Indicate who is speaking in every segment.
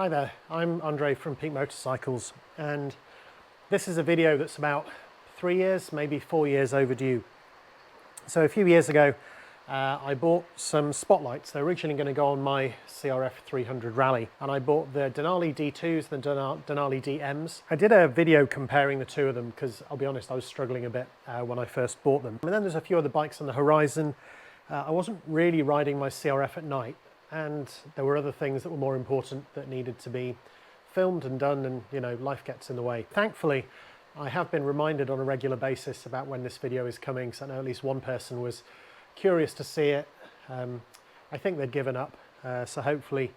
Speaker 1: Hi there, I'm Andre from Peak Motorcycles, and this is a video that's about 3 years, maybe 4 years overdue. So a few years ago I bought some spotlights. They're originally going to go on my CRF300 Rally, and I bought the Denali D2s, the Denali DMs. I did a video comparing the two of them because I'll be honest, I was struggling a bit when I first bought them. And then there's a few other bikes on the horizon. I wasn't really riding my CRF at night, and there were other things that were more important that needed to be filmed and done, and you know, life gets in the way. Thankfully, I have been reminded on a regular basis about when this video is coming, so I know at least one person was curious to see it. I think they'd given up, so hopefully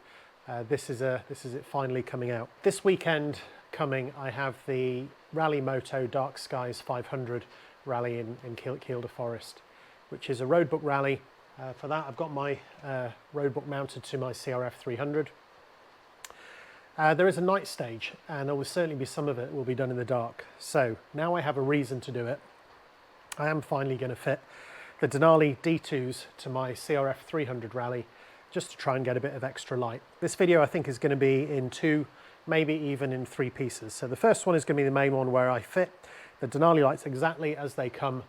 Speaker 1: this is it finally coming out. This weekend coming, I have the RallyMoto Dark Skies 500 Rally in Kielder Forest, which is a roadbook rally. For that, I've got my roadbook mounted to my CRF300. There is a night stage, and there will certainly be some of it will be done in the dark. So now I have a reason to do it. I am finally going to fit the Denali D2s to my CRF300 Rally, just to try and get a bit of extra light. This video I think is going to be in 2, maybe even in 3 pieces. So the first one is going to be the main one where I fit the Denali lights exactly as they come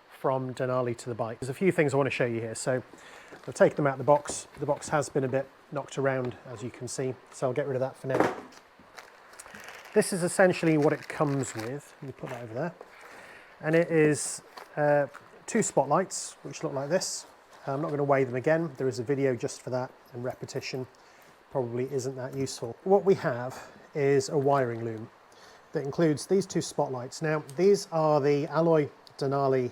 Speaker 1: from Denali to the bike. There's a few things I want to show you here. So I've taken them out of the box. The box has been a bit knocked around, as you can see, so I'll get rid of that for now. This is essentially what it comes with. Let me put that over there. And it is 2 spotlights, which look like this. I'm not going to weigh them again. There is a video just for that, and repetition probably isn't that useful. What we have is a wiring loom that includes these 2 spotlights. Now, these are the alloy Denali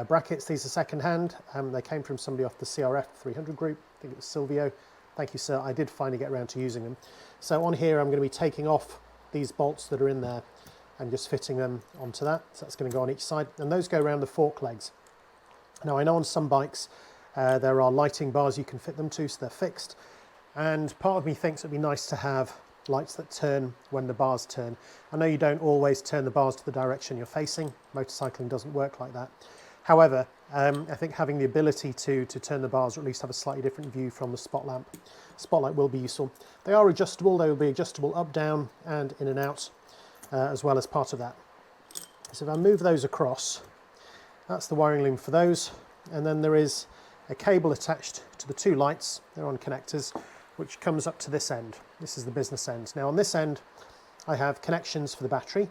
Speaker 1: brackets. These are second hand. They came from somebody off the CRF300 group. I think it was Silvio. Thank you, sir. I did finally get around to using them. So on here, I'm going to be taking off these bolts that are in there and just fitting them onto that. So that's going to go on each side, and those go around the fork legs. Now, I know on some bikes there are lighting bars you can fit them to, so they're fixed. And part of me thinks it'd be nice to have lights that turn when the bars turn. I know you don't always turn the bars to the direction you're facing. Motorcycling doesn't work like that. However, I think having the ability to turn the bars, or at least have a slightly different view from the spotlight will be useful. They are adjustable. They will be adjustable up, down, and in and out, as well as part of that. So if I move those across, that's the wiring loom for those. And then there is a cable attached to the 2 lights. They're on connectors, which comes up to this end. This is the business end. Now on this end, I have connections for the battery.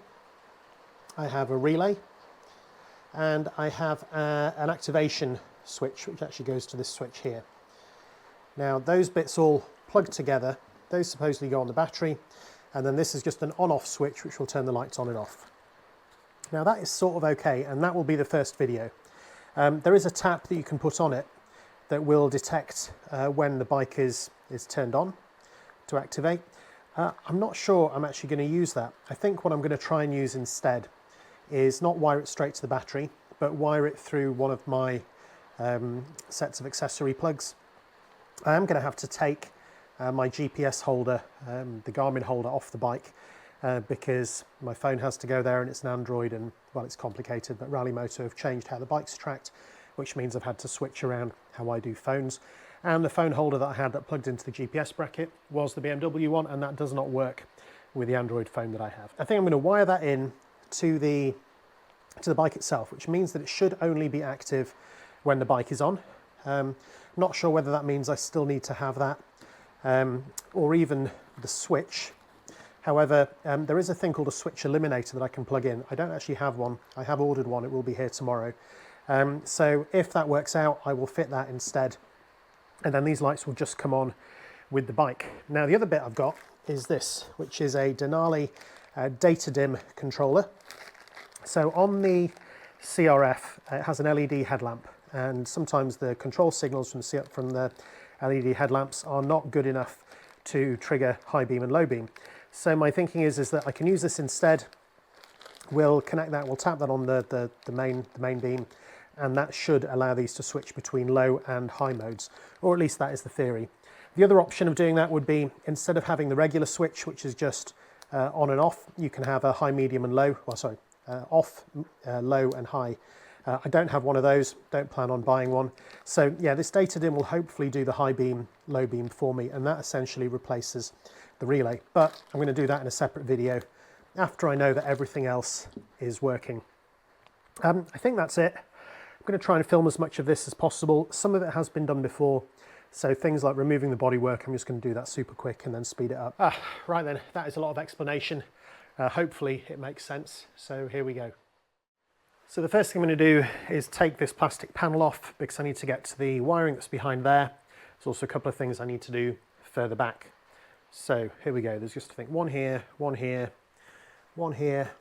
Speaker 1: I have a relay. And I have an activation switch, which actually goes to this switch here. Now those bits all plug together. Those supposedly go on the battery, and then this is just an on-off switch which will turn the lights on and off. Now that is sort of okay, and that will be the first video. There is a tap that you can put on it that will detect when the bike is turned on to activate. I'm not sure I'm actually going to use that. I think what I'm going to try and use instead is not wire it straight to the battery, but wire it through one of my sets of accessory plugs. I am going to have to take my GPS holder, the Garmin holder, off the bike because my phone has to go there, and it's an Android, and well, it's complicated, but RallyMoto have changed how the bike's tracked, which means I've had to switch around how I do phones. And the phone holder that I had that plugged into the GPS bracket was the BMW one, and that does not work with the Android phone that I have. I think I'm going to wire that in to the bike itself, which means that it should only be active when the bike is on. Not sure whether that means I still need to have that or even the switch. However, there is a thing called a switch eliminator that I can plug in. I don't actually have one. I have ordered one. It will be here tomorrow. So if that works out, I will fit that instead, and then these lights will just come on with the bike. Now the other bit I've got is this, which is a Denali DataDim controller. So on the CRF, it has an LED headlamp, and sometimes the control signals from the LED headlamps are not good enough to trigger high beam and low beam. So my thinking is that I can use this instead. We'll connect that, we'll tap that on the main beam, and that should allow these to switch between low and high modes, or at least that is the theory. The other option of doing that would be, instead of having the regular switch, which is just on and off, you can have a high, medium and low, well sorry, off, low and high. I don't have one of those, don't plan on buying one. So yeah, this DataDim will hopefully do the high beam, low beam for me, and that essentially replaces the relay, but I'm going to do that in a separate video after I know that everything else is working. I think that's it. I'm going to try and film as much of this as possible. Some of it has been done before, so things like removing the bodywork, I'm just going to do that super quick and then speed it up. Right then, that is a lot of explanation. Hopefully it makes sense, so here we go. So the first thing I'm going to do is take this plastic panel off because I need to get to the wiring that's behind there. There's also a couple of things I need to do further back. So here we go. There's just, I think, one here, one here, one here.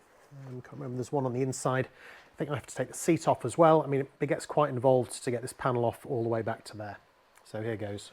Speaker 1: I can't remember, there's one on the inside. I think I have to take the seat off as well. I mean, it gets quite involved to get this panel off all the way back to there. So here goes.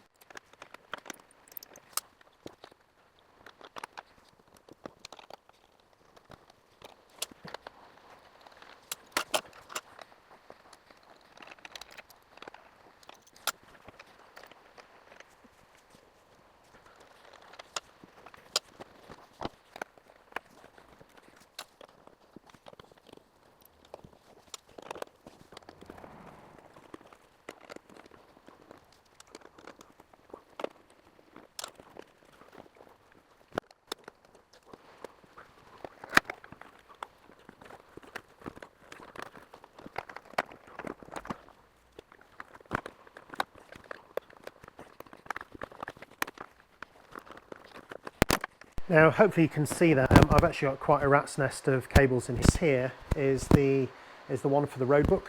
Speaker 1: Now, hopefully you can see that I've actually got quite a rat's nest of cables in here. Is the one for the roadbook.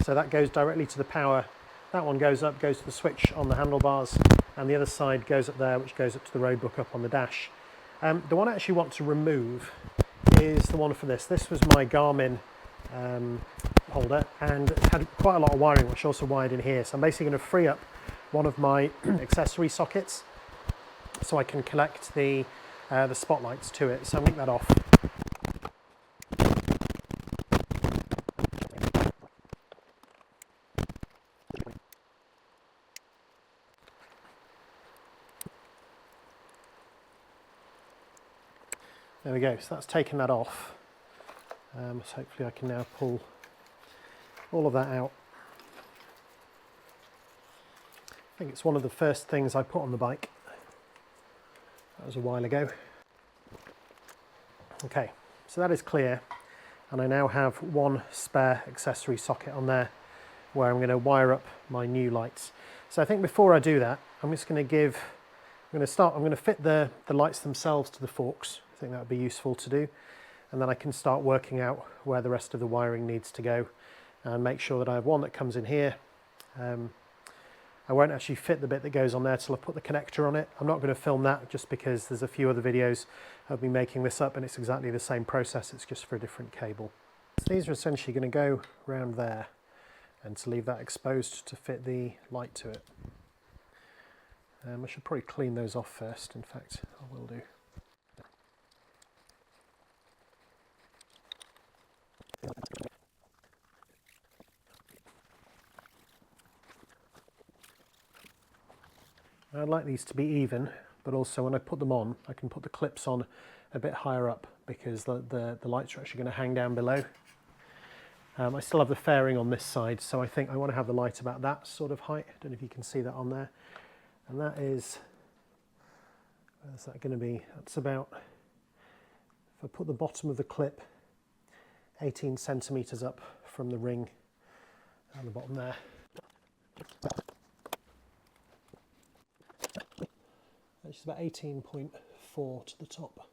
Speaker 1: So that goes directly to the power. That one goes up, goes to the switch on the handlebars, and the other side goes up there, which goes up to the roadbook up on the dash. The one I actually want to remove is the one for this. This was my Garmin holder, and it had quite a lot of wiring, which also wired in here. So I'm basically going to free up one of my accessory sockets so I can connect the spotlights to it, so I'll take that off. There we go, so that's taken that off. So hopefully I can now pull all of that out. I think it's one of the first things I put on the bike. That was a while ago. Okay, so that is clear, and I now have one spare accessory socket on there where I'm going to wire up my new lights. So I think before I do that, I'm just going to I'm going to fit the lights themselves to the forks. I think that would be useful to do, and then I can start working out where the rest of the wiring needs to go and make sure that I have one that comes in here. I won't actually fit the bit that goes on there till I put the connector on it. I'm not going to film that just because there's a few other videos of me making this up and it's exactly the same process, it's just for a different cable. So these are essentially going to go around there and to leave that exposed to fit the light to it. I should probably clean those off first, in fact I will do. I'd like these to be even, but also when I put them on, I can put the clips on a bit higher up because the lights are actually going to hang down below. I still have the fairing on this side, so I think I want to have the light about that sort of height. I don't know if you can see that on there. And that is, where's that going to be? That's about, if I put the bottom of the clip 18 centimetres up from the ring and the bottom there. It's about 18.4 to the top.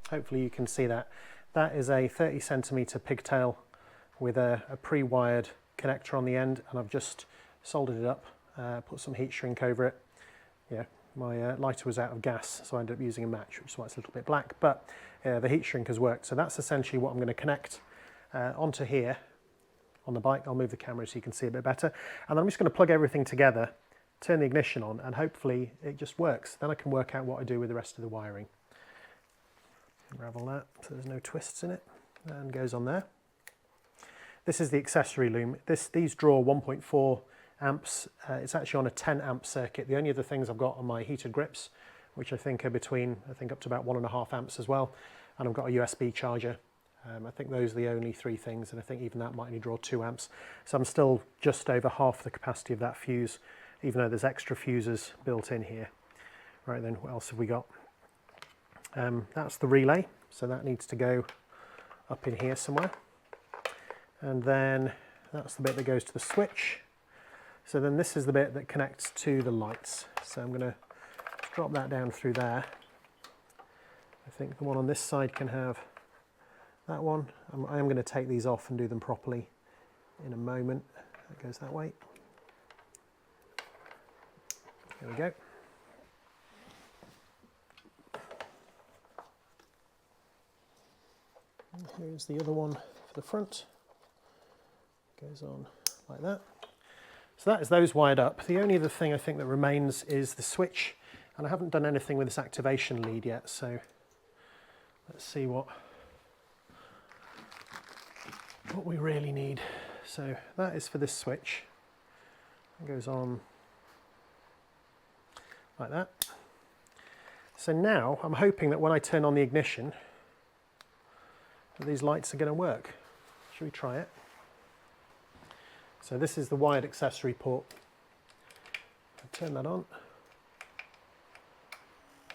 Speaker 1: Hopefully you can see that. That is a 30 centimetre pigtail with a pre-wired connector on the end, and I've just soldered it up, put some heat shrink over it. Yeah, my lighter was out of gas, so I ended up using a match, which is why it's a little bit black, but the heat shrink has worked. So that's essentially what I'm going to connect onto here on the bike. I'll move the camera so you can see a bit better. And then I'm just going to plug everything together, turn the ignition on, and hopefully it just works. Then I can work out what I do with the rest of the wiring. Unravel that so there's no twists in it, and goes on there. This is the accessory loom. These draw 1.4 amps. It's actually on a 10 amp circuit. The only other things I've got are my heated grips, which I think are between, up to about 1.5 amps as well. And I've got a USB charger I think those are the only three things, and I think even that might only draw 2 amps. So I'm still just over half the capacity of that fuse, even though there's extra fuses built in here. Right then, what else have we got? That's the relay, so that needs to go up in here somewhere. And then that's the bit that goes to the switch. So then this is the bit that connects to the lights. So I'm going to drop that down through there. I think the one on this side can have that one. I am going to take these off and do them properly in a moment. That goes that way. There we go. And here's the other one for the front. Goes on like that. So that is those wired up. The only other thing I think that remains is the switch, and I haven't done anything with this activation lead yet, so let's see what we really need. So that is for this switch. It goes on like that. So now I'm hoping that when I turn on the ignition, that these lights are going to work. Should we try it? So this is the wired accessory port. I'll turn that on.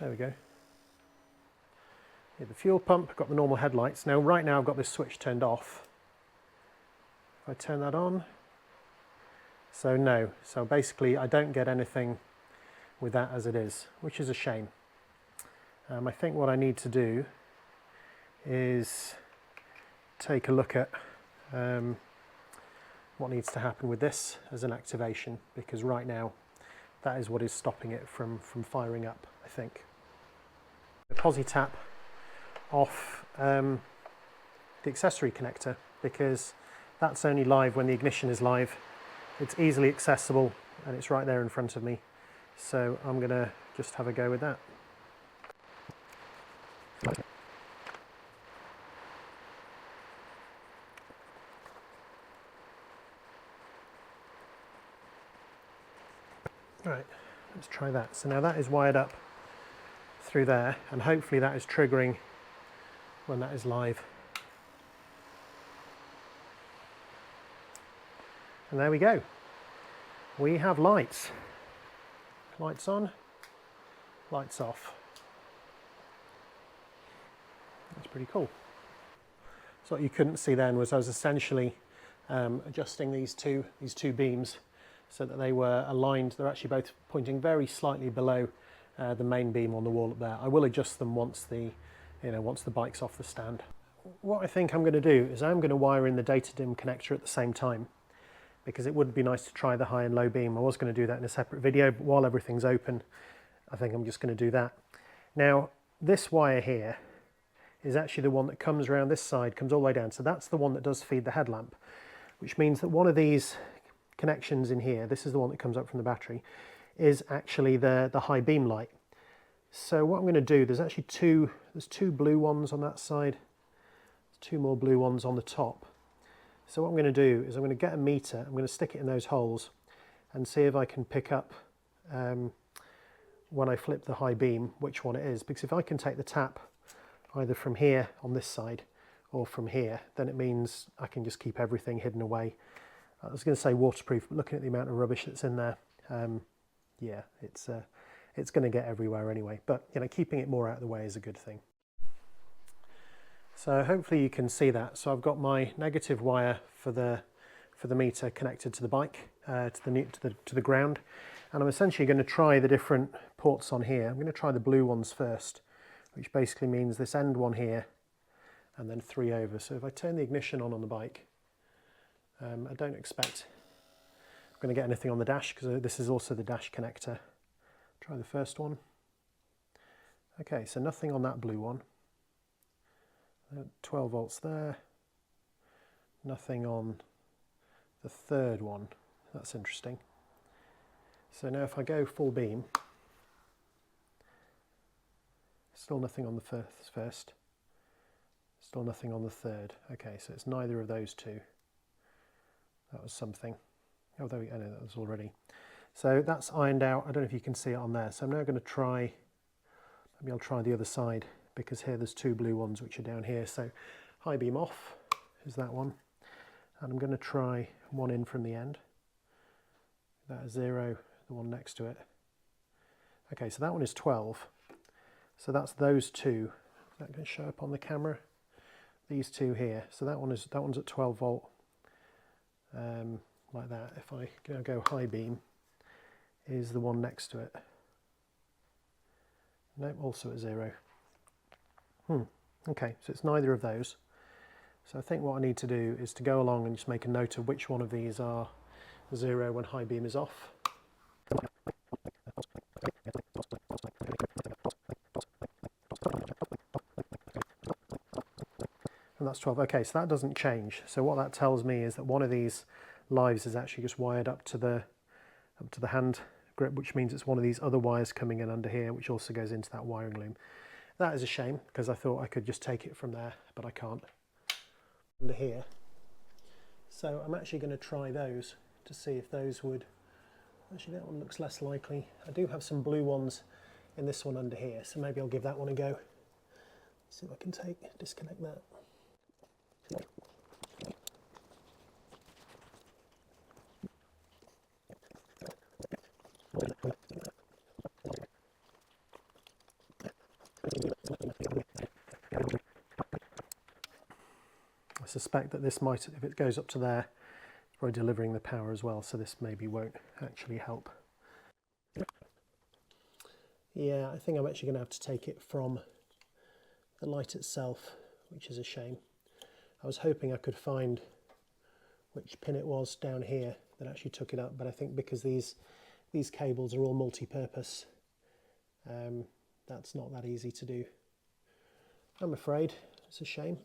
Speaker 1: There we go. Here, the fuel pump, got the normal headlights. Now right now I've got this switch turned off. If I turn that on, so no. So basically I don't get anything with that as it is, which is a shame. I think what I need to do is take a look at what needs to happen with this as an activation, because right now that is what is stopping it from firing up, I think. The posi tap off the accessory connector, because that's only live when the ignition is live. It's easily accessible and it's right there in front of me. So I'm going to just have a go with that. Right, let's try that. So now that is wired up through there, and hopefully that is triggering when that is live. And there we go. We have lights. Lights on, lights off. That's pretty cool. So what you couldn't see then was I was essentially adjusting these two beams so that they were aligned. They're actually both pointing very slightly below the main beam on the wall up there. I will adjust them once the bike's off the stand. What I think I'm going to do is I'm going to wire in the DataDim connector at the same time, because it would be nice to try the high and low beam. I was going to do that in a separate video, but while everything's open, I think I'm just going to do that. Now, this wire here is actually the one that comes around this side, comes all the way down. So that's the one that does feed the headlamp, which means that one of these connections in here, this is the one that comes up from the battery, is actually the high beam light. So what I'm going to do, there's actually there's two blue ones on that side, there's 2 more blue ones on the top. So what I'm going to do is I'm going to get a meter, I'm going to stick it in those holes and see if I can pick up when I flip the high beam which one it is, because if I can take the tap either from here on this side or from here, then it means I can just keep everything hidden away. I was going to say waterproof, but looking at the amount of rubbish that's in there, yeah, it's going to get everywhere anyway, but keeping it more out of the way is a good thing. So hopefully you can see that. So I've got my negative wire for the meter connected to the bike, to the ground, and I'm essentially going to try the different ports on here. I'm going to try the blue ones first, which basically means this end one here and then 3 over. So if I turn the ignition on the bike, I don't expect I'm going to get anything on the dash, because this is also the dash connector. Try the first one. Okay, so nothing on that blue one. 12 volts there, nothing on the third one. That's interesting. So now if I go full beam, still nothing on the first, still nothing on the third. Okay, so it's neither of those two. That was something. Oh, there we go. I know that was already. So that's ironed out. I don't know if you can see it on there. So I'm now going to try, maybe I'll try the other side, because here there's 2 blue ones which are down here. So high beam off is that one, and I'm going to try one in from the end. That is 0, the one next to it. Okay, so that one is 12. So that's those two. Is that going to show up on the camera? These two here. So that one's at 12 volt, like that. If I go high beam, is the one next to it. Nope, also at 0. Okay, so it's neither of those. So I think what I need to do is to go along and just make a note of which one of these are 0 when high beam is off. And that's 12. Okay, so that doesn't change. So what that tells me is that one of these lives is actually just wired up to the hand grip, which means it's one of these other wires coming in under here, which also goes into that wiring loom. That is a shame, because I thought I could just take it from there, but I can't. Under here. So I'm actually going to try those to see if those would... Actually, that one looks less likely. I do have some blue ones in this one under here, so maybe I'll give that one a go. See if I can disconnect that. I suspect that this might, if it goes up to there, it's probably delivering the power as well, so this maybe won't actually help. Yeah, I think I'm actually going to have to take it from the light itself, which is a shame. I was hoping I could find which pin it was down here that actually took it up, but I think because these cables are all multi-purpose, that's not that easy to do. I'm afraid. It's a shame.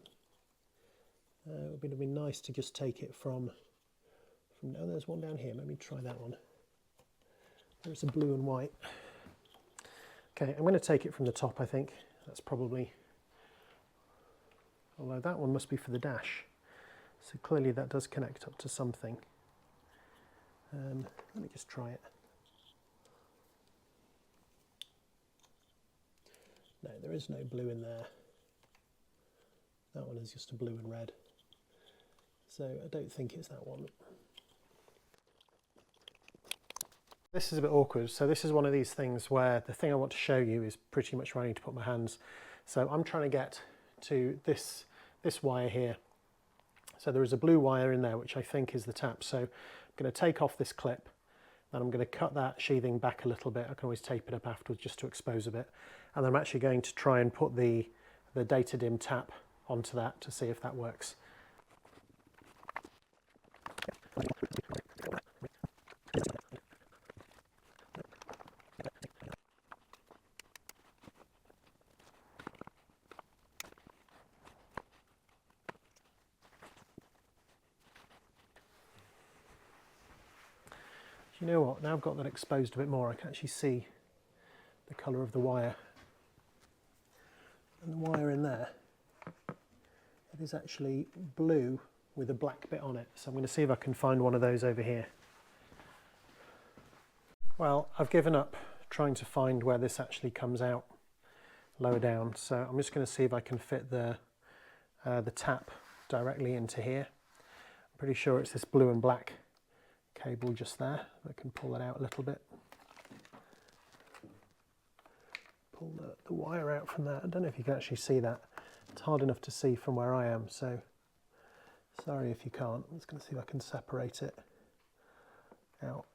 Speaker 1: It would have been nice to just take it from oh, there's one down here. Let me try that one. There's a blue and white. Okay, I'm going to take it from the top, I think. That's probably... Although that one must be for the dash. So clearly that does connect up to something. Let me just try it. No, there is no blue in there. That one is just a blue and red. So I don't think it's that one. This is a bit awkward. So this is one of these things where the thing I want to show you is pretty much where I need to put my hands. So I'm trying to get to this wire here. So there is a blue wire in there, which I think is the tap. So I'm going to take off this clip, and I'm going to cut that sheathing back a little bit. I can always tape it up afterwards just to expose a bit. And I'm actually going to try and put the DataDim tap onto that to see if that works. You know what, now I've got that exposed a bit more, I can actually see the colour of the wire. And the wire in there, it is actually blue with a black bit on it. So I'm going to see if I can find one of those over here. Well, I've given up trying to find where this actually comes out lower down. So I'm just going to see if I can fit the tap directly into here. I'm pretty sure it's this blue and black cable just there. I can pull that out a little bit. Pull the wire out from that. I don't know if you can actually see that. It's hard enough to see from where I am, so sorry if you can't. I'm just going to see if I can separate it out.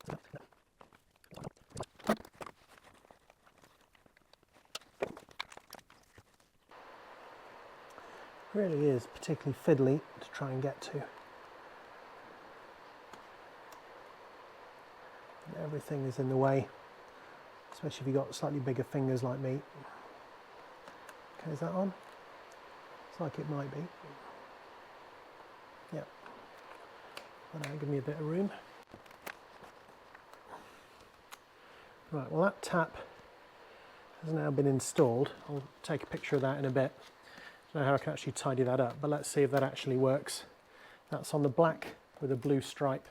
Speaker 1: It really is particularly fiddly to try and get to. Everything is in the way, especially if you've got slightly bigger fingers like me. Okay, is that on? It's like it might be. Yep. That'll give me a bit of room. Right, well that tap has now been installed. I'll take a picture of that in a bit. I don't know how I can actually tidy that up, but let's see if that actually works. That's on the black with a blue stripe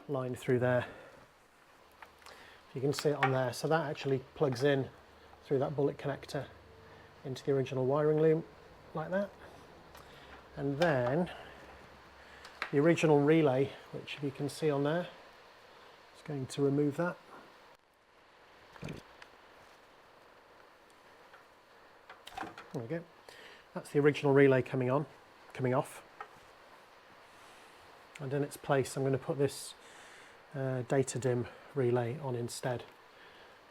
Speaker 1: line through there. You can see it on there. So that actually plugs in through that bullet connector into the original wiring loom. like that. And then the original relay, which you can see on there, is going to remove that. There we go. That's the original relay coming off. And in its place, I'm going to put this DataDim relay on instead.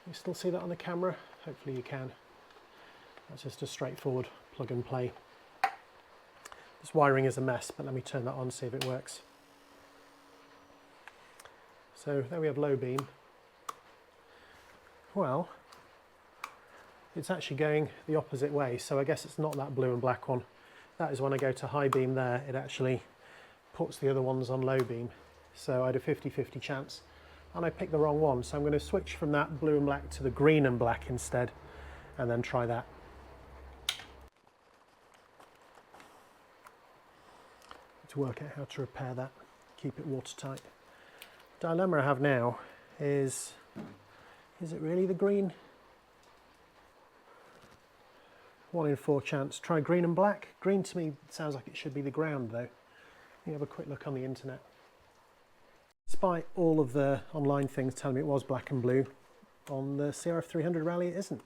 Speaker 1: You still see that on the camera? Hopefully you can. That's just a straightforward plug and play. This wiring is a mess, but let me turn that on, see if it works. So there we have low beam. Well, it's actually going the opposite way, so I guess it's not that blue and black one. That is when I go to high beam there, it actually puts the other ones on low beam. So I had a 50-50 chance, and I picked the wrong one. So I'm going to switch from that blue and black to the green and black instead, and then try that. To work out how to repair that, keep it watertight. The dilemma I have now is it really the green? 1 in 4 chance. Try green and black. Green to me sounds like it should be the ground though. You have a quick look on the internet. Despite all of the online things telling me it was black and blue, on the CRF300 Rally it isn't.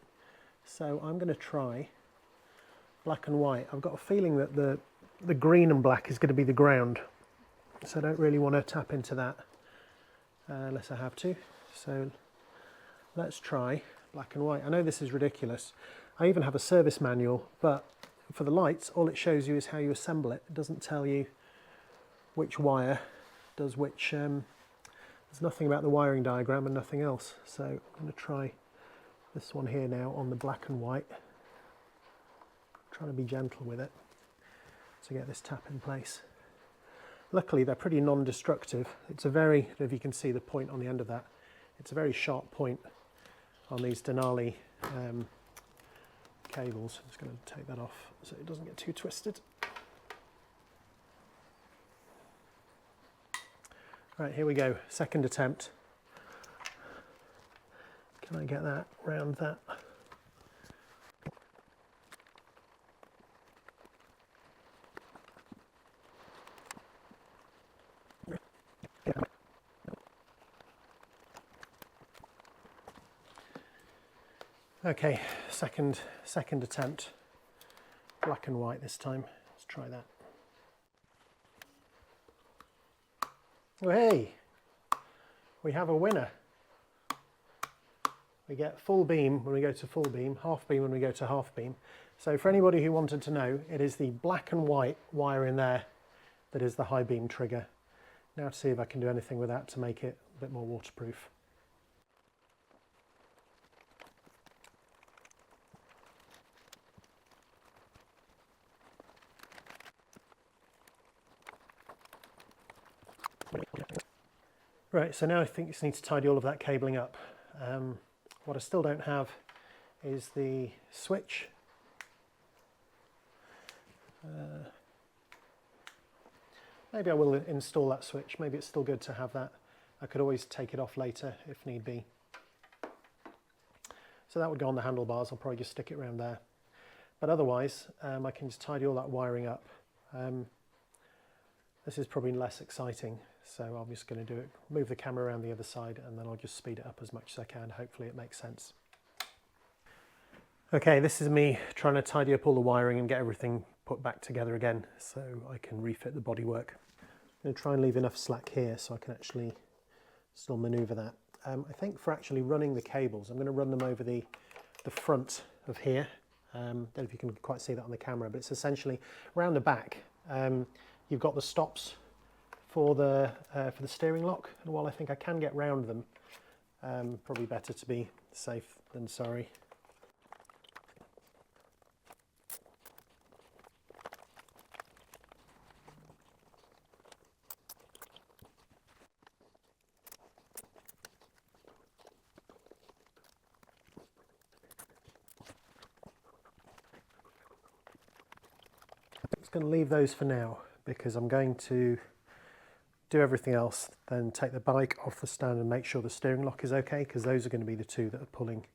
Speaker 1: So I'm going to try black and white. I've got a feeling that the green and black is going to be the ground, so I don't really want to tap into that unless I have to. So let's try black and white. I know this is ridiculous. I even have a service manual, but for the lights all it shows you is how you assemble it. It doesn't tell you which wire does which. There's nothing about the wiring diagram and nothing else. So I'm going to try this one here now on the black and white. I'm trying to be gentle with it to get this tap in place. Luckily they're pretty non-destructive. It's a very, I don't know if you can see the point on the end of that, it's a very sharp point on these Denali cables. I'm just going to take that off so it doesn't get too twisted. Right, here we go, second attempt. Can I get that round that? Okay, second attempt, black and white this time. Let's try that. Oh hey, we have a winner. We get full beam when we go to full beam, half beam when we go to half beam. So for anybody who wanted to know, it is the black and white wire in there that is the high beam trigger. Now to see if I can do anything with that to make it a bit more waterproof. Right, so now I think you just need to tidy all of that cabling up. What I still don't have is the switch. Maybe I will install that switch. Maybe it's still good to have that. I could always take it off later if need be. So that would go on the handlebars. I'll probably just stick it around there. But otherwise, I can just tidy all that wiring up. This is probably less exciting, so I'm just going to do it, move the camera around the other side, and then I'll just speed it up as much as I can. Hopefully it makes sense. Okay, this is me trying to tidy up all the wiring and get everything put back together again so I can refit the bodywork. I'm going to try and leave enough slack here so I can actually still maneuver that. I think for actually running the cables, I'm going to run them over the front of here. Don't know if you can quite see that on the camera, but it's essentially around the back. You've got the stops for the steering lock, and while I think I can get round them, probably better to be safe than sorry. I'm just going to leave those for now, because I'm going to do everything else, then take the bike off the stand and make sure the steering lock is okay, because those are going to be the two that are pulling.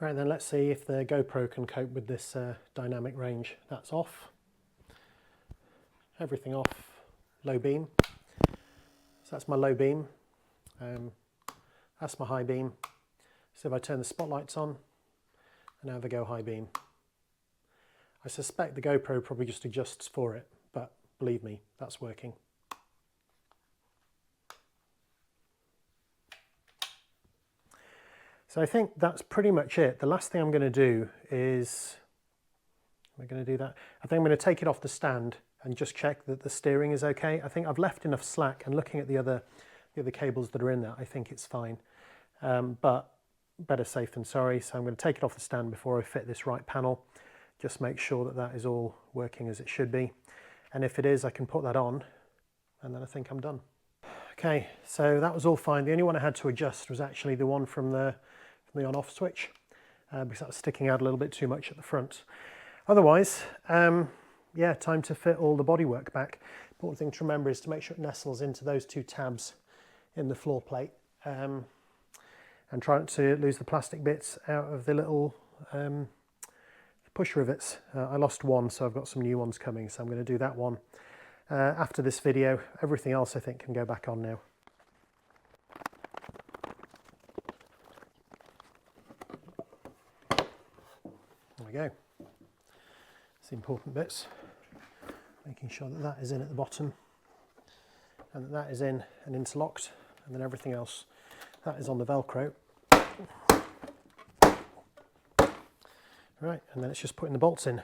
Speaker 1: Right, then let's see if the GoPro can cope with this dynamic range. That's off. Everything off. Low beam. So that's my low beam. That's my high beam. So if I turn the spotlights on, and now they go high beam. I suspect the GoPro probably just adjusts for it, but believe me, that's working. So I think that's pretty much it. The last thing I'm going to do is, am I going to do that? I think I'm going to take it off the stand and just check that the steering is okay. I think I've left enough slack, and looking at the other cables that are in there, I think it's fine. But better safe than sorry, so I'm going to take it off the stand before I fit this right panel. Just make sure that that is all working as it should be. And if it is, I can put that on, and then I think I'm done. Okay, so that was all fine. The only one I had to adjust was actually the one from the on-off switch, because that was sticking out a little bit too much at the front. Otherwise, yeah, time to fit all the bodywork back. Important thing to remember is to make sure it nestles into those two tabs in the floor plate, and try not to lose the plastic bits out of the little push rivets. I lost one, so I've got some new ones coming, so I'm going to do that one after this video. Everything else I think can go back on now. There we go. It's the important bits. Making sure that that is in at the bottom, and that that is in and interlocked, and then everything else that is on the Velcro. Right, and then it's just putting the bolts in.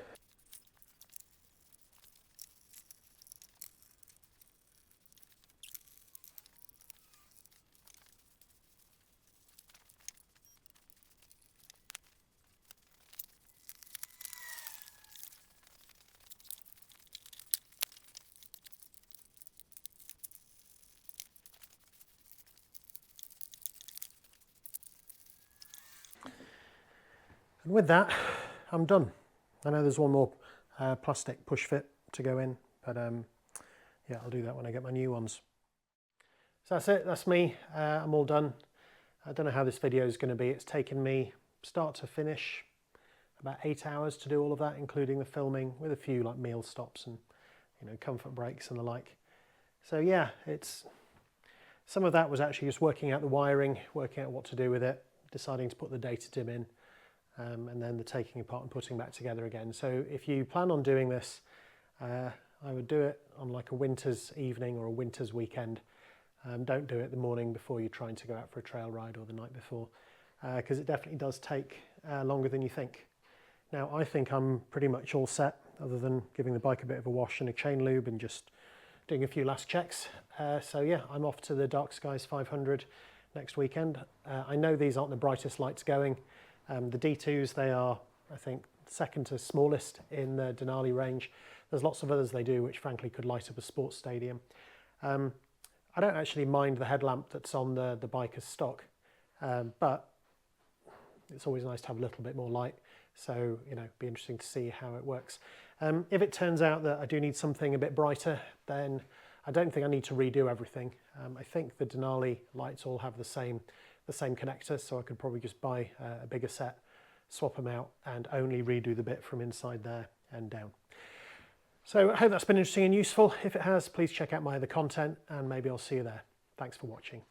Speaker 1: And with that, I'm done. I know there's one more plastic push fit to go in, but yeah, I'll do that when I get my new ones. So that's it, that's me, I'm all done. I don't know how this video is going to be. It's taken me start to finish about 8 hours to do all of that, including the filming, with a few like meal stops and, you know, comfort breaks and the like. So yeah, some of that was actually just working out the wiring, working out what to do with it, deciding to put the DataDim in, and then the taking apart and putting back together again. So if you plan on doing this, I would do it on like a winter's evening or a winter's weekend. Don't do it the morning before you're trying to go out for a trail ride or the night before, because it definitely does take longer than you think. Now I think I'm pretty much all set, other than giving the bike a bit of a wash and a chain lube and just doing a few last checks. So yeah, I'm off to the Dark Skies 500 next weekend. I know these aren't the brightest lights going. The D2s, they are, I think, second to smallest in the Denali range. There's lots of others they do which frankly could light up a sports stadium. I don't actually mind the headlamp that's on the bike as stock, but it's always nice to have a little bit more light. So, you know, it'd be interesting to see how it works. If it turns out that I do need something a bit brighter, then I don't think I need to redo everything. I think the Denali lights all have the same connector, so I could probably just buy a bigger set, swap them out, and only redo the bit from inside there and down. So I hope that's been interesting and useful. If it has, please check out my other content, and maybe I'll see you there. Thanks for watching.